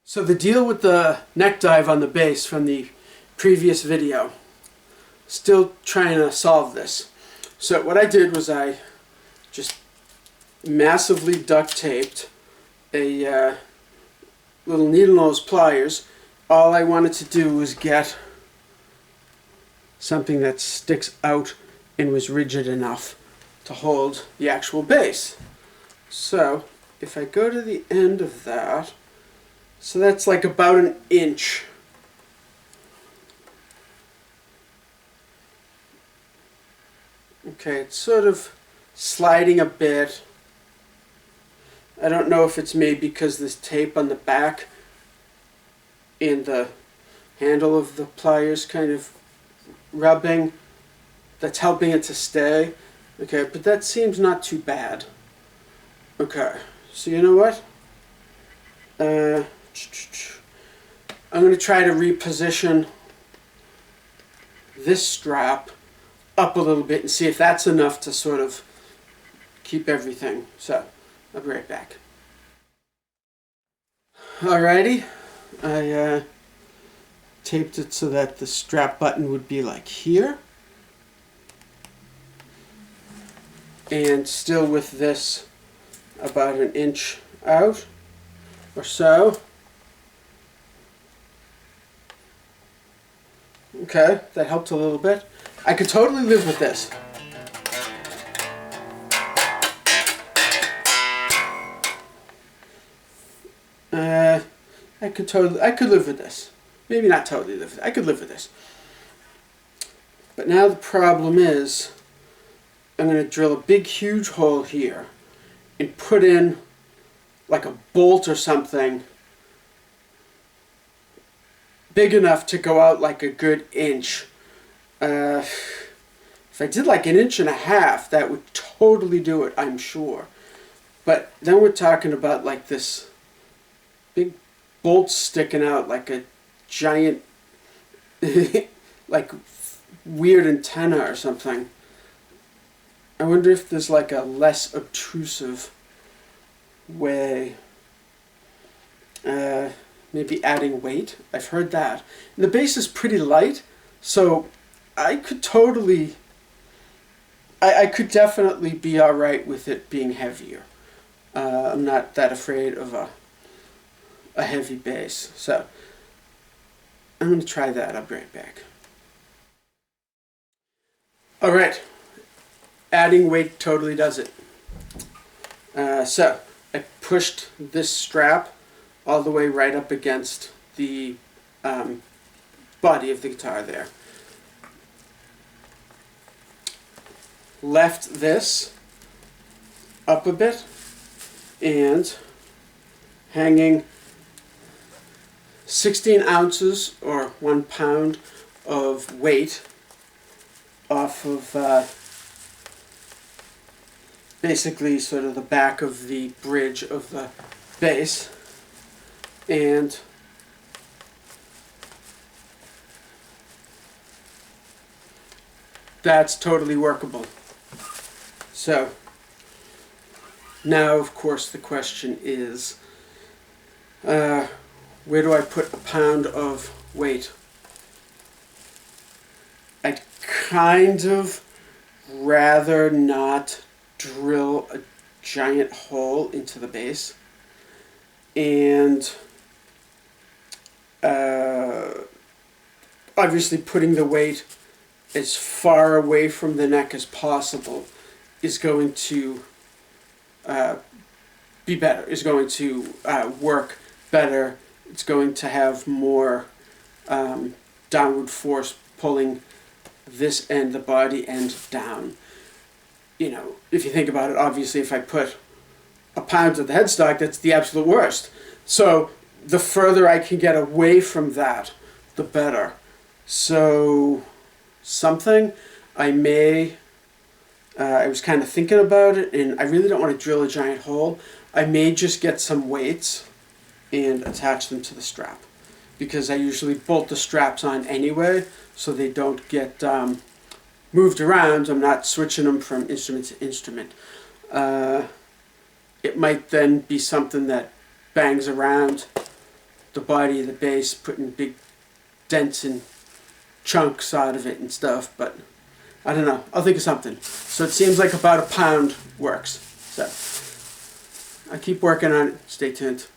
So the deal with the neck dive on the bass from the previous video, still trying to solve this. So what I did was I just massively duct taped a little needle nose pliers. All I wanted to do was get something that sticks out and was rigid enough to hold the actual bass. So if I go to the end of that, so that's like about an inch. Okay, it's sort of sliding a bit. I don't know if it's made because this tape on the back and the handle of the pliers kind of rubbing, that's helping it to stay. Okay, but that seems not too bad. Okay, so you know what? I'm going to try to reposition this strap up a little bit and see if that's enough to sort of keep everything. So, I'll be right back. Alrighty, I taped it so that the strap button would be like here. And still with this about an inch out or so. Okay, that helped a little bit. I could totally live with this. I could live with this. Maybe not totally live with it. I could live with this. But now the problem is, I'm going to drill a big huge hole here and put in like a bolt or something big enough to go out like a good inch. If I did like an inch and a half, that would totally do it, I'm sure. But then we're talking about like this big bolt sticking out like a giant like weird antenna or something. I wonder if there's like a less obtrusive way. Maybe adding weight. I've heard that. And the bass is pretty light, so I could totally, I could definitely be alright with it being heavier. I'm not that afraid of a heavy bass. So I'm going to try that. I'll be right back. Alright. Adding weight totally does it. So I pushed this strap all the way right up against the body of the guitar there. Left this up a bit and hanging 16 ounces or 1 pound of weight off of basically sort of the back of the bridge of the bass, and that's totally workable. So now of course the question is, where do I put a pound of weight? I'd kind of rather not drill a giant hole into the bass, and obviously putting the weight as far away from the neck as possible is going to be better, is going to work better. It's going to have more downward force pulling this end, the body end, down. You know, if you think about it, obviously if I put a pound of the headstock, that's the absolute worst. So the further I can get away from that, the better. So something I was kind of thinking about it, and I really don't want to drill a giant hole. I may just get some weights and attach them to the strap, because I usually bolt the straps on anyway so they don't get moved around. I'm not switching them from instrument to instrument. It might then be something that bangs around the body of the base, putting big dents and chunks out of it and stuff, but I don't know. I'll think of something. So it seems like about a pound works. So I keep working on it. Stay tuned.